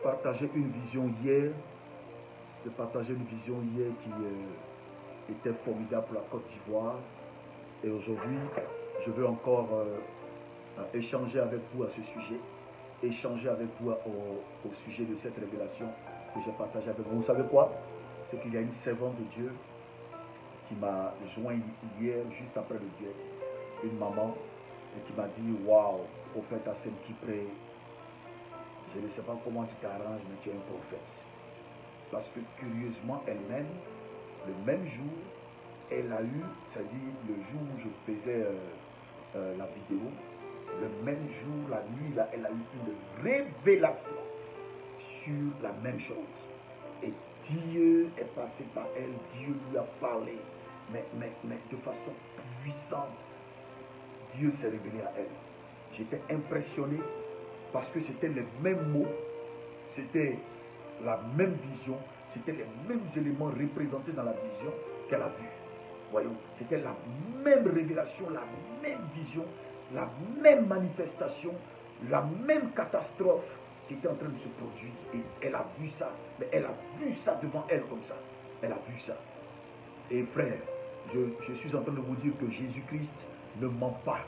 partagé une vision hier. J'ai partagé une vision hier qui était formidable pour la Côte d'Ivoire. Et aujourd'hui, je veux encore échanger avec vous à ce sujet. Échanger avec vous au sujet de cette révélation que j'ai partagée avec vous. Vous savez quoi? C'est qu'il y a une servante de Dieu qui m'a joint hier, juste après le direct. Une maman et qui m'a dit, waouh, prophète Hassem qui prie. Je ne sais pas comment tu t'arranges, mais tu es un prophète. Parce que curieusement, elle-même, le même jour, elle a eu, c'est-à-dire le jour où je faisais la vidéo, le même jour, la nuit, là, elle a eu une révélation sur la même chose. Et Dieu est passé par elle, Dieu lui a parlé, mais de façon puissante. Dieu s'est révélé à elle. J'étais impressionné parce que c'était les mêmes mots, c'était la même vision, c'était les mêmes éléments représentés dans la vision qu'elle a vue. Voyons, c'était la même révélation, la même vision, la même manifestation, la même catastrophe qui était en train de se produire. Et elle a vu ça, mais elle a vu ça devant elle comme ça. Elle a vu ça. Et frère, je suis en train de vous dire que Jésus-Christ ne ment pas.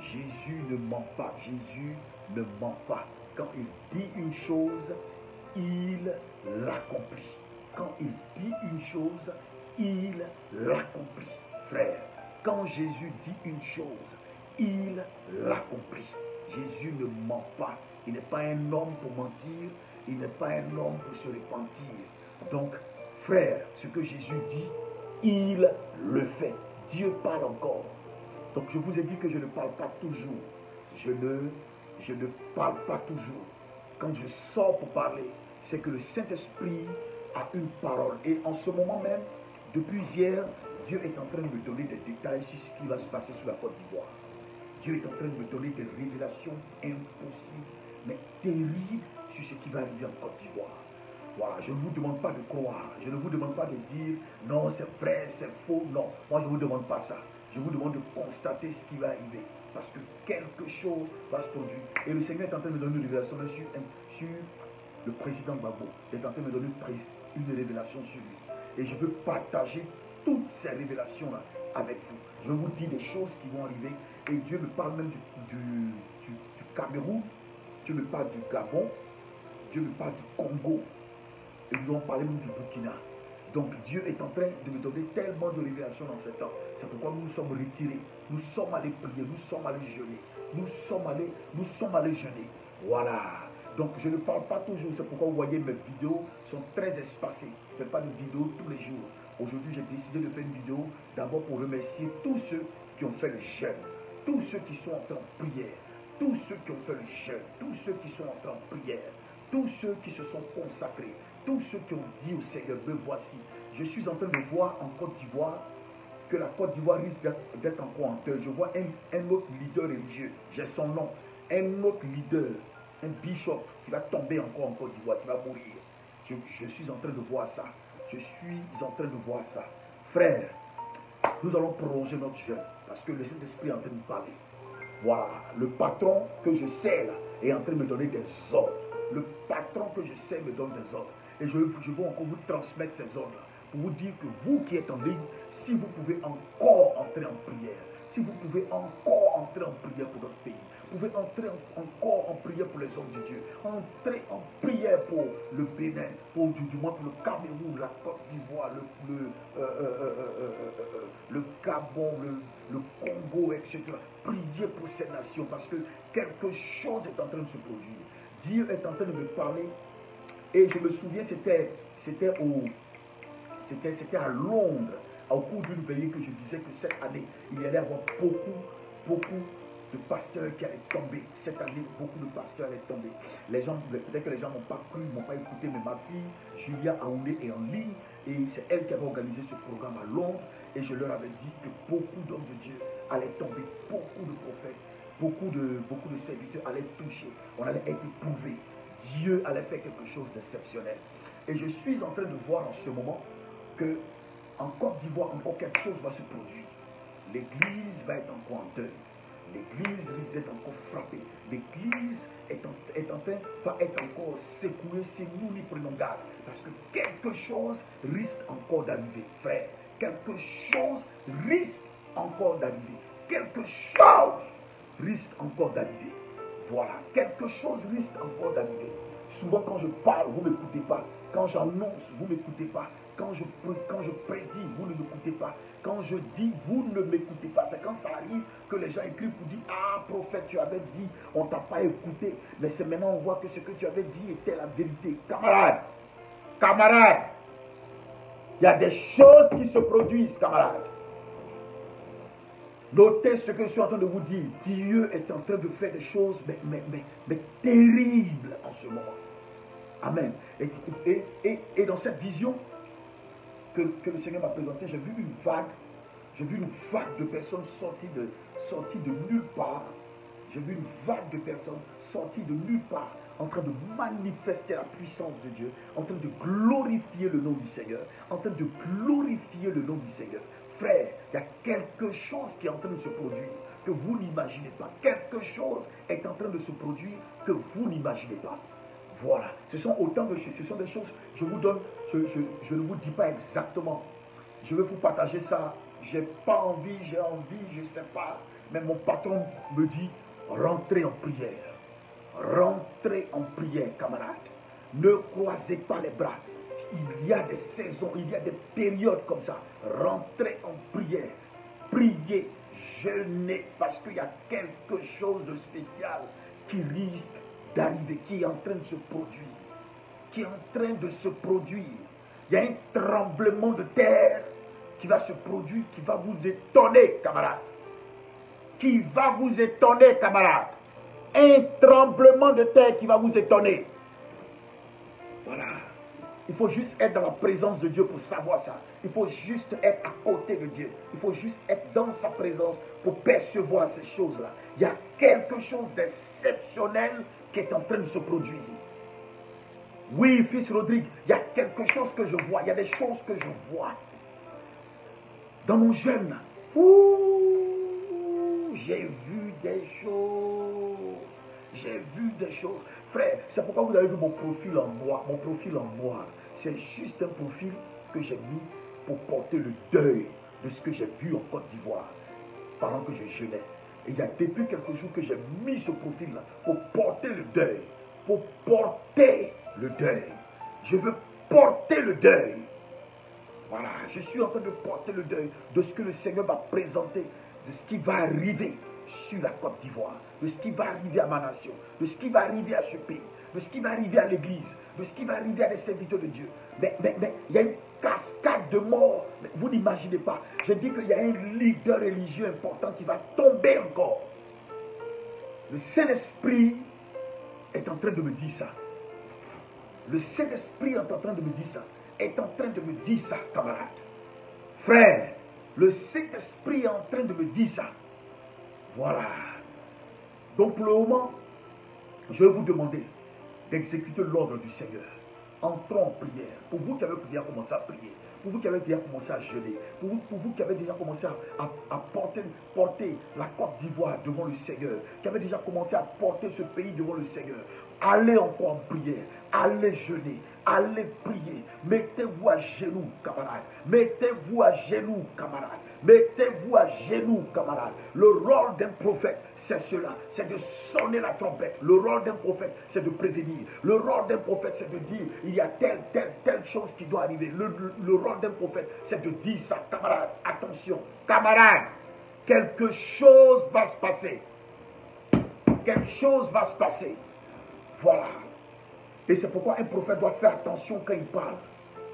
Jésus ne ment pas. Jésus ne ment pas. Quand il dit une chose, il l'accomplit. Quand il dit une chose, il l'accomplit. Frère, quand Jésus dit une chose, il l'accomplit. Jésus ne ment pas. Il n'est pas un homme pour mentir. Il n'est pas un homme pour se repentir. Donc, frère, ce que Jésus dit, il le fait. Dieu parle encore. Donc, je vous ai dit que je ne parle pas toujours. Je ne parle pas toujours. Quand je sors pour parler, c'est que le Saint-Esprit a une parole. Et en ce moment même, depuis hier, Dieu est en train de me donner des détails sur ce qui va se passer sur la Côte d'Ivoire. Dieu est en train de me donner des révélations impossibles, mais terribles sur ce qui va arriver en Côte d'Ivoire. Voilà, je ne vous demande pas de croire, je ne vous demande pas de dire non, c'est vrai, c'est faux, non. Moi, je ne vous demande pas ça. Je vous demande de constater ce qui va arriver. Parce que quelque chose va se produire. Et le Seigneur est en train de me donner une révélation sur le président Gbagbo. Il est en train de me donner une révélation sur lui. Et je veux partager toutes ces révélations-là avec vous. Je vous dis des choses qui vont arriver. Et Dieu me parle même du Cameroun. Dieu me parle du Gabon. Dieu me parle du Congo. Et nous allons parler même du Burkina. Donc Dieu est en train de me donner tellement de révélations dans ce temps. C'est pourquoi nous nous sommes retirés. Nous sommes allés prier, nous sommes allés jeûner. Nous sommes allés jeûner. Voilà. Donc je ne parle pas toujours. C'est pourquoi vous voyez mes vidéos sont très espacées. Je ne fais pas de vidéos tous les jours. Aujourd'hui, j'ai décidé de faire une vidéo d'abord pour remercier tous ceux qui ont fait le jeûne. Tous ceux qui sont en prière. Tous ceux qui ont fait le jeûne. Tous ceux qui sont en prière. Tous ceux qui se sont consacrés. Tous ceux qui ont dit au Seigneur, me voici. Je suis en train de voir en Côte d'Ivoire que la Côte d'Ivoire risque d'être encore en deuil. Je vois un autre leader religieux, j'ai son nom, un autre leader, un bishop qui va tomber encore en Côte d'Ivoire, qui va mourir. Je suis en train de voir ça. Je suis en train de voir ça. Frère, nous allons prolonger notre jeûne parce que le Saint-Esprit est en train de parler. Voilà, le patron que je sais là est en train de me donner des ordres. Le patron que je sais me donne des ordres. Et je veux encore vous transmettre ces ordres-là pour vous dire que vous qui êtes en ligne, si vous pouvez encore entrer en prière, si vous pouvez encore entrer en prière pour notre pays, vous pouvez entrer encore en prière pour les hommes de Dieu, entrer en prière pour le Bénin, du moins pour le Cameroun, la Côte d'Ivoire, le Gabon, le Congo, etc. Priez pour ces nations parce que quelque chose est en train de se produire. Dieu est en train de me parler. Et je me souviens, c'était à Londres, au cours d'une veillée que je disais que cette année, il y allait avoir beaucoup de pasteurs qui allaient tomber. Cette année, beaucoup de pasteurs allaient tomber. Les gens, peut-être que les gens n'ont pas cru, n'ont pas écouté, mais ma fille, Julia Aoulé, est en ligne. Et c'est elle qui avait organisé ce programme à Londres. Et je leur avais dit que beaucoup d'hommes de Dieu allaient tomber, beaucoup de prophètes, beaucoup de serviteurs allaient toucher. On allait être éprouvés. Dieu allait faire quelque chose d'exceptionnel. Et je suis en train de voir en ce moment que en Côte d'Ivoire, encore quelque chose va se produire. L'église va être encore en deuil. L'église risque d'être encore frappée. L'église va être encore secouée si nous n'y prenons garde. Parce que quelque chose risque encore d'arriver, frère. Quelque chose risque encore d'arriver. Quelque chose risque encore d'arriver. Voilà, quelque chose risque encore d'arriver. Souvent quand je parle, vous ne m'écoutez pas. Quand j'annonce, vous ne m'écoutez pas. Quand je prédis, vous ne m'écoutez pas. Quand je dis, vous ne m'écoutez pas. C'est quand ça arrive que les gens écrivent pour dire, ah prophète, tu avais dit, on ne t'a pas écouté. Mais c'est maintenant on voit que ce que tu avais dit était la vérité. Camarades, camarades, il y a des choses qui se produisent, camarades. Notez ce que je suis en train de vous dire. Dieu est en train de faire des choses mais terribles en ce moment. Amen. Et dans cette vision que le Seigneur m'a présentée, j'ai vu une vague de personnes sorties de nulle part. J'ai vu une vague de personnes sorties de nulle part, en train de manifester la puissance de Dieu, en train de glorifier le nom du Seigneur, en train de glorifier le nom du Seigneur. Frère, il y a quelque chose qui est en train de se produire que vous n'imaginez pas. Quelque chose est en train de se produire que vous n'imaginez pas. Voilà, ce sont autant de choses, ce sont des choses, je vous donne, je ne vous dis pas exactement. Je vais vous partager ça. J'ai pas envie, j'ai envie, je ne sais pas. Mais mon patron me dit, rentrez en prière. Rentrez en prière, camarades. Ne croisez pas les bras. Il y a des saisons, il y a des périodes comme ça. Rentrez en prière. Priez, jeûnez, parce qu'il y a quelque chose de spécial qui risque d'arriver, qui est en train de se produire. Qui est en train de se produire. Il y a un tremblement de terre qui va se produire, qui va vous étonner, camarades. Qui va vous étonner, camarades. Un tremblement de terre qui va vous étonner. Voilà. Il faut juste être dans la présence de Dieu pour savoir ça. Il faut juste être à côté de Dieu. Il faut juste être dans sa présence pour percevoir ces choses-là. Il y a quelque chose d'exceptionnel qui est en train de se produire. Oui, fils Rodrigue, il y a quelque chose que je vois. Il y a des choses que je vois. Dans mon jeûne, j'ai vu des choses. J'ai vu des choses. Frère, c'est pourquoi vous avez vu mon profil en noir. Mon profil en noir, c'est juste un profil que j'ai mis pour porter le deuil de ce que j'ai vu en Côte d'Ivoire pendant que je jeûnais. Et il y a depuis quelques jours que j'ai mis ce profil-là pour porter le deuil. Pour porter le deuil. Je veux porter le deuil. Voilà, je suis en train de porter le deuil de ce que le Seigneur m'a présenté, de ce qui va arriver sur la Côte d'Ivoire, de ce qui va arriver à ma nation, de ce qui va arriver à ce pays, de ce qui va arriver à l'église, de ce qui va arriver à des serviteurs de Dieu. Mais il y a une cascade de morts. Vous n'imaginez pas. Je dis qu'il y a un leader religieux important qui va tomber encore. Le Saint-Esprit est en train de me dire ça. Le Saint-Esprit est en train de me dire ça. Est en train de me dire ça, camarade. Frère, le Saint-Esprit est en train de me dire ça. Voilà. Donc pour le moment, je vais vous demander d'exécuter l'ordre du Seigneur. Entrons en prière. Pour vous qui avez déjà commencé à prier, pour vous qui avez déjà commencé à jeûner, pour vous qui avez déjà commencé à porter la Côte d'Ivoire devant le Seigneur, qui avez déjà commencé à porter ce pays devant le Seigneur, allez encore en prière, allez jeûner, allez prier, mettez-vous à genoux, camarades, mettez-vous à genoux, camarades, mettez-vous à genoux, camarades. Le rôle d'un prophète, c'est cela, c'est de sonner la trompette. Le rôle d'un prophète, c'est de prévenir. Le rôle d'un prophète, c'est de dire, il y a telle chose qui doit arriver. Le rôle d'un prophète, c'est de dire ça, camarades, attention, camarades, quelque chose va se passer. Quelque chose va se passer. Voilà. Et c'est pourquoi un prophète doit faire attention quand il parle.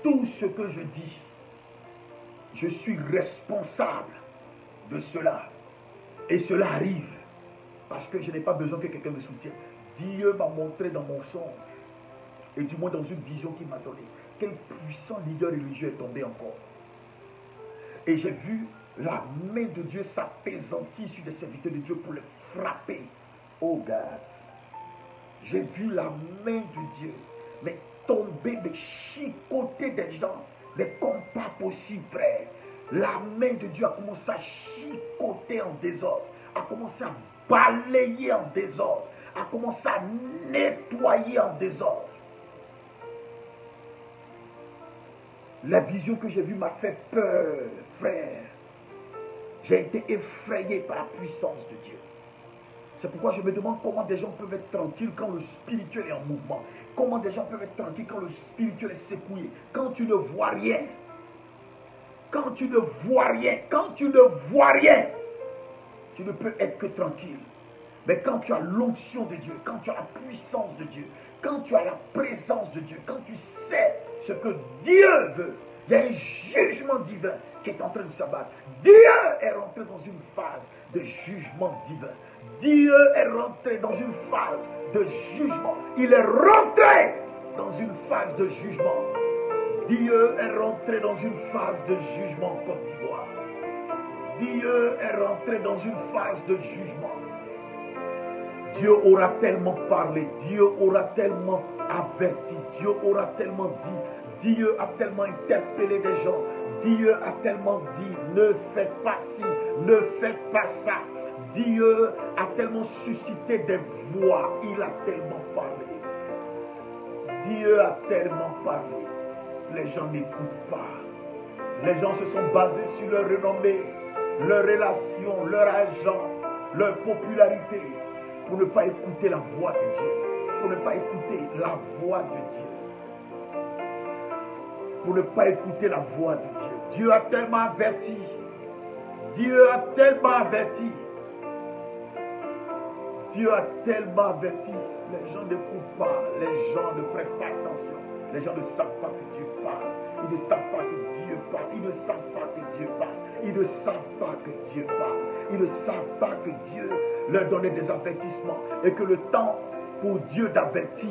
Tout ce que je dis, je suis responsable de cela. Et cela arrive. Parce que je n'ai pas besoin que quelqu'un me soutienne. Dieu m'a montré dans mon songe, et du moins dans une vision qu'il m'a donnée, quel puissant leader religieux est tombé encore. Et j'ai vu la main de Dieu s'apaisantir sur les serviteurs de Dieu pour les frapper. Oh God. J'ai vu la main de Dieu, mais tomber, mais chicoter des gens, mais comme pas possible, frère. La main de Dieu a commencé à chicoter en désordre, a commencé à balayer en désordre, a commencé à nettoyer en désordre. La vision que j'ai vue m'a fait peur, frère. J'ai été effrayé par la puissance de Dieu. C'est pourquoi je me demande comment des gens peuvent être tranquilles quand le spirituel est en mouvement. Comment des gens peuvent être tranquilles quand le spirituel est secoué. Quand tu ne vois rien. Quand tu ne vois rien. Quand tu ne vois rien. Tu ne peux être que tranquille. Mais quand tu as l'onction de Dieu, quand tu as la puissance de Dieu, quand tu as la présence de Dieu, quand tu sais ce que Dieu veut, il y a un jugement divin qui est en train de s'abattre. Dieu est rentré dans une phase de jugement divin. Dieu est rentré dans une phase de jugement. Il est rentré dans une phase de jugement. Dieu est rentré dans une phase de jugement en Côte d'Ivoire. Dieu est rentré dans une phase de jugement. Dieu aura tellement parlé, Dieu aura tellement averti, Dieu aura tellement dit, Dieu a tellement interpellé des gens, Dieu a tellement dit, ne faites pas ci, ne faites pas ça. Dieu a tellement suscité des voix, il a tellement parlé. Dieu a tellement parlé. Les gens n'écoutent pas. Les gens se sont basés sur leur renommée, leur relation, leur argent, leur popularité, pour ne pas écouter la voix de Dieu, pour ne pas écouter la voix de Dieu, pour ne pas écouter la voix de Dieu. Dieu a tellement averti, Dieu a tellement averti, Dieu a tellement averti. Les gens n'écoutent pas, les gens ne prêtent pas attention, les gens ne savent pas que Dieu parle, ils ne savent pas que Dieu parle, ils ne savent pas que Dieu parle, ils ne savent pas que Dieu parle, ils ne savent pas que Dieu leur donnait des avertissements et que le temps pour Dieu d'avertir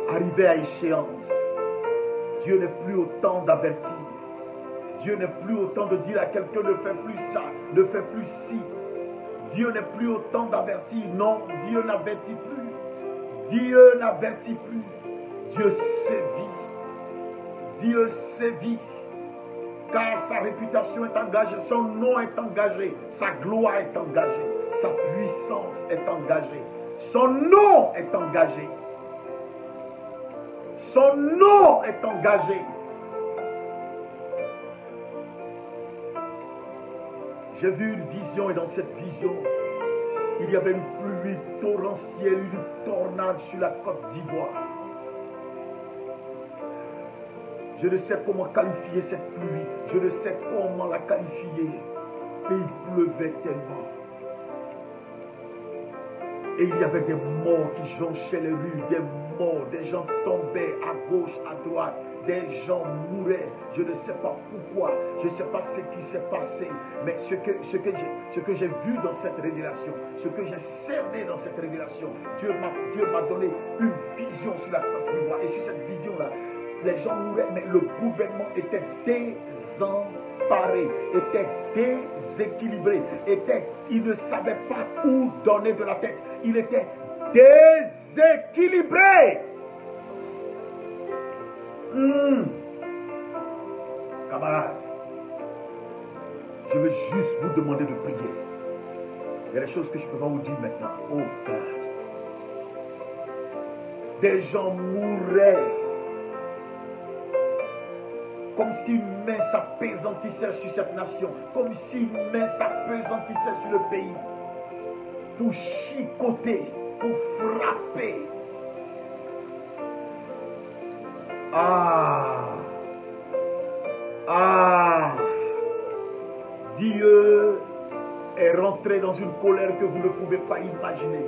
arrivait à échéance. Dieu n'est plus au temps d'avertir. Dieu n'est plus au temps de dire à quelqu'un ne fais plus ça, ne fais plus ci. Dieu n'est plus au temps d'avertir. Non, Dieu n'avertit plus. Dieu n'avertit plus. Dieu sévit. Dieu sévit. Car sa réputation est engagée, son nom est engagé, sa gloire est engagée, sa puissance est engagée, son nom est engagé. Son nom est engagé. J'ai vu une vision et dans cette vision, il y avait une pluie torrentielle, une tornade sur la Côte d'Ivoire. Je ne sais comment qualifier cette pluie. Je ne sais comment la qualifier. Et il pleuvait tellement. Et il y avait des morts qui jonchaient les rues. Des morts. Des gens tombaient à gauche, à droite. Des gens mouraient. Je ne sais pas pourquoi. Je ne sais pas ce qui s'est passé. Mais ce que j'ai vu dans cette révélation, ce que j'ai cerné dans cette révélation, Dieu m'a donné une vision sur la Côte d'Ivoire. Et sur cette vision-là, les gens mouraient, mais le gouvernement était désemparé, était déséquilibré, il ne savait pas où donner de la tête. Il était déséquilibré. Camarades, je veux juste vous demander de prier. Il y a des choses que je ne peux pas vous dire maintenant. Oh God. Des gens mouraient. Comme si une main s'appesantissait sur cette nation. Comme si une main s'appesantissait sur le pays. Pour chicoter, pour frapper. Dieu est rentré dans une colère que vous ne pouvez pas imaginer.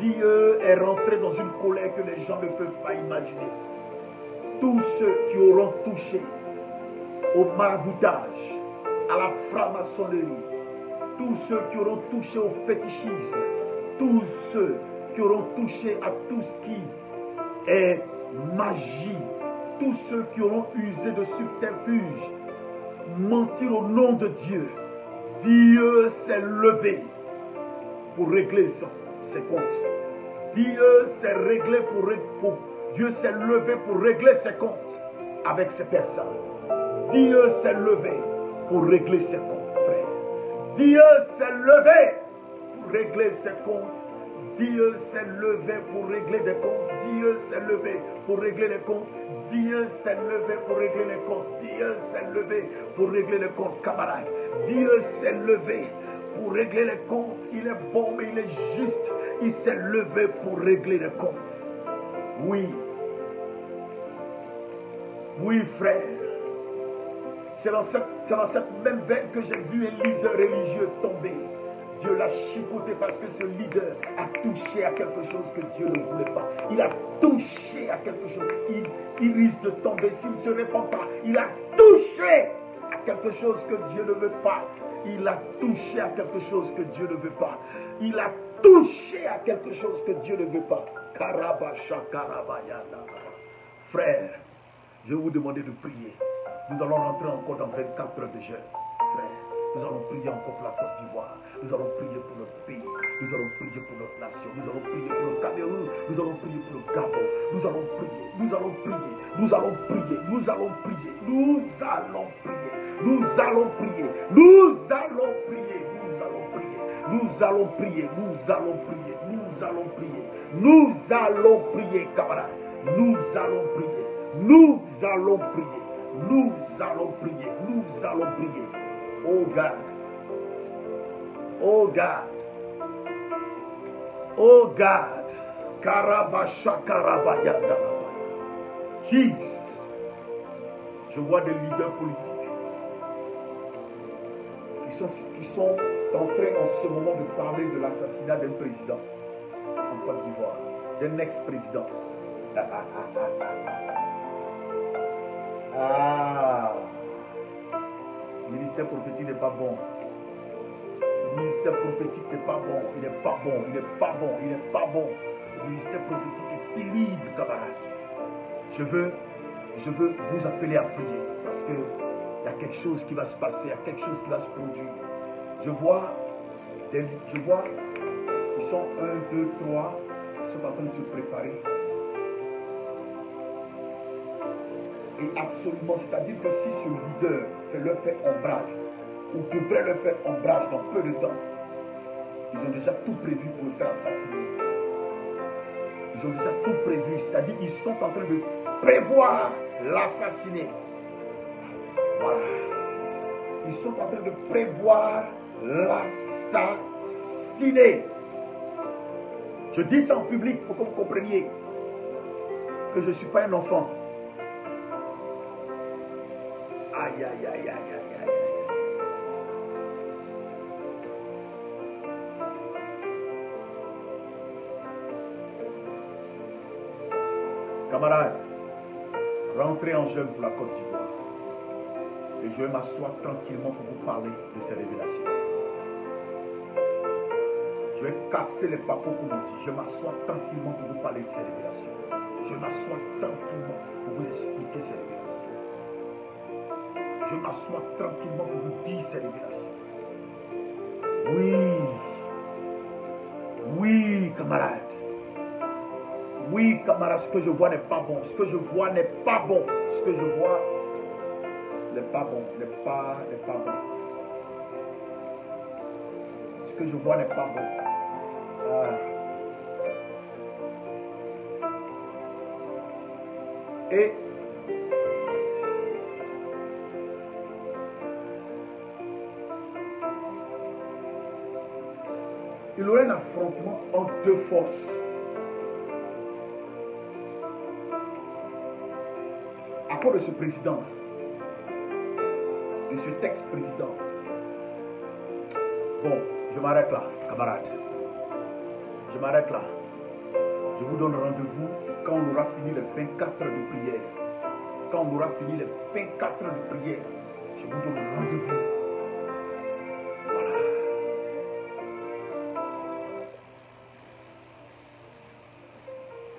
Dieu est rentré dans une colère que les gens ne peuvent pas imaginer. Tous ceux qui auront touché au maraboutage, à la franc-maçonnerie, tous ceux qui auront touché au fétichisme, tous ceux qui auront touché à tout ce qui est magie, tous ceux qui auront usé de subterfuge, mentir au nom de Dieu, Dieu s'est levé pour régler ses comptes. Dieu s'est levé pour régler ses comptes avec ces personnes. Dieu s'est levé pour régler ses comptes, frère. Dieu s'est levé pour régler ses comptes. Dieu s'est levé pour régler des comptes. Dieu s'est levé pour régler les comptes. Dieu s'est levé pour régler les comptes. Dieu s'est levé pour régler les comptes, camarades. Dieu s'est levé pour régler les comptes. Il est bon, mais il est juste. Il s'est levé pour régler les comptes. Oui. Oui, frère. C'est dans cette même veine que j'ai vu un leader religieux tomber. Dieu l'a chicoté parce que ce leader a touché à quelque chose que Dieu ne voulait pas. Il a touché à quelque chose. Il risque de tomber s'il ne se répand pas. Il a touché à quelque chose que Dieu ne veut pas. Il a touché à quelque chose que Dieu ne veut pas. Il a touché à quelque chose que Dieu ne veut pas. Frère, je vais vous demander de prier. Nous allons rentrer encore dans 24 heures de jeûne. Frère, nous allons prier encore pour la Côte d'Ivoire. Nous allons prier pour notre pays. Nous allons prier pour notre nation. Nous allons prier pour le Cameroun. Nous allons prier pour le Gabon. Nous allons prier. Nous allons prier. Nous allons prier. Nous allons prier. Nous allons prier. Nous allons prier. Nous allons prier. Nous allons prier. Nous allons prier. Nous allons prier. Nous allons prier. Nous allons prier, camarades. Nous allons prier. Nous allons prier. Nous allons prier. Nous allons prier. Oh God. Oh God. Oh God. Karabasha Karabayada. Jesus. Je vois des leaders politiques qui sont en train en ce moment de parler de l'assassinat d'un président en Côte d'Ivoire, d'un ex-président. Le ministère prophétique n'est pas bon. Le ministère prophétique n'est pas bon. Il n'est pas bon. Il n'est pas bon. Il n'est pas bon. Le ministère prophétique est terrible, camarade. Je veux vous appeler à prier parce qu'il y a quelque chose qui va se passer. Il y a quelque chose qui va se produire. Je vois, ils sont 1, 2, 3, ils sont en train de se préparer. Et absolument, c'est-à-dire que si ce leader leur fait ombrage, ou devrait leur faire ombrage dans peu de temps, ils ont déjà tout prévu pour le faire assassiner. Ils ont déjà tout prévu, c'est-à-dire qu'ils sont en train de prévoir l'assassiner. Voilà. Ils sont en train de prévoir l'assassiner. Je dis ça en public pour que vous compreniez que je ne suis pas un enfant. Aïe, aïe, aïe, aïe, aïe, aïe. Camarades, rentrez en jeûne pour la Côte d'Ivoire. Et je vais m'asseoir tranquillement pour vous parler de ces révélations. Je vais casser les papeaux qu'on me dit. Je vais m'asseoir tranquillement pour vous parler de ces révélations. Je vais m'asseoir tranquillement pour vous expliquer ces révélations. Je m'assois tranquillement pour vous dire ces révélations. Oui. Oui, camarades. Oui, camarades, ce que je vois n'est pas bon. Ce que je vois n'est pas bon. Ce que je vois n'est pas bon. N'est pas bon. Ce que je vois n'est pas bon. Et il y aurait un affrontement entre deux forces. À cause de ce président, de cet ex-président. Bon, je m'arrête là, camarades. Je m'arrête là. Je vous donne rendez-vous quand on aura fini les 24 heures de prière. Quand on aura fini les 24 heures de prière, je vous donne rendez-vous. Voilà.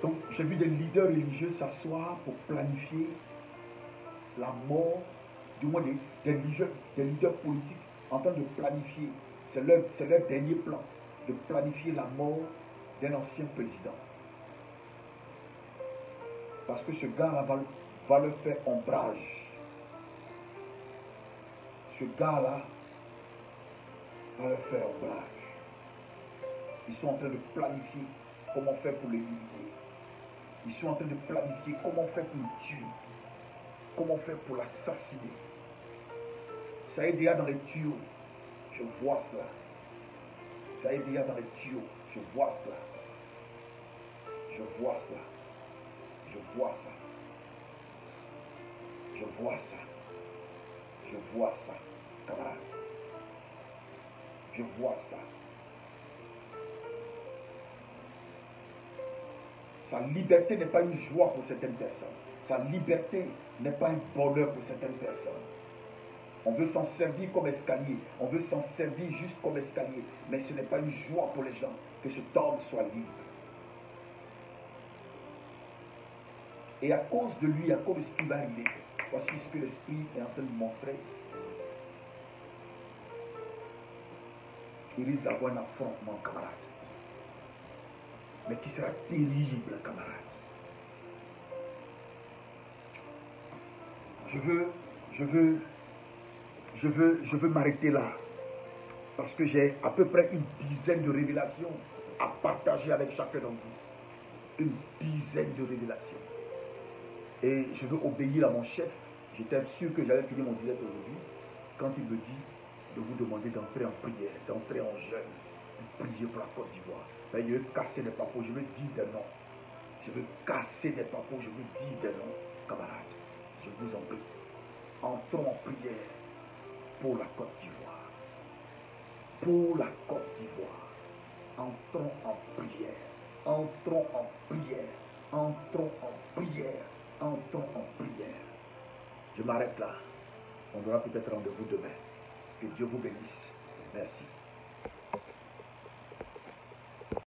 Donc, j'ai vu des leaders religieux s'asseoir pour planifier la mort, du moins des leaders politiques en train de planifier. C'est leur dernier plan, de planifier la mort d'un ancien président. Parce que ce gars-là va le faire ombrage. Ce gars-là va leur faire ombrage. Ils sont en train de planifier comment faire pour l'éliminer. Ils sont en train de planifier comment faire pour le tuer. Comment faire pour l'assassiner. Ça est déjà dans les tuyaux. Je vois cela. Ça est déjà dans les tuyaux. Je vois cela. Je vois cela. Je vois ça. Je vois ça. Je vois ça, camarade. Je vois ça. Sa liberté n'est pas une joie pour certaines personnes. Sa liberté n'est pas un bonheur pour certaines personnes. On veut s'en servir comme escalier. On veut s'en servir juste comme escalier. Mais ce n'est pas une joie pour les gens que cet homme soit libre. Et à cause de lui, à cause de ce qui va arriver, voici ce que l'Esprit est en train de montrer. Il risque d'avoir un affrontement, camarade. Mais qui sera terrible, camarade. Je veux m'arrêter là. Parce que j'ai à peu près une dizaine de révélations à partager avec chacun d'entre vous. Une dizaine de révélations. Et je veux obéir à mon chef. J'étais sûr que j'allais finir mon direct aujourd'hui. Quand il me dit de vous demander d'entrer en prière, d'entrer en jeûne, de prier pour la Côte d'Ivoire. Ben, je veux casser des papos, je veux dire des noms. Je veux casser des papos, je veux dire des noms. Camarades, je vous en prie. Entrons en prière pour la Côte d'Ivoire. Pour la Côte d'Ivoire. Entrons en prière. Entrons en prière. Entrons en prière. Entrons en prière. Je m'arrête là. On aura peut-être rendez-vous demain. Que Dieu vous bénisse. Merci.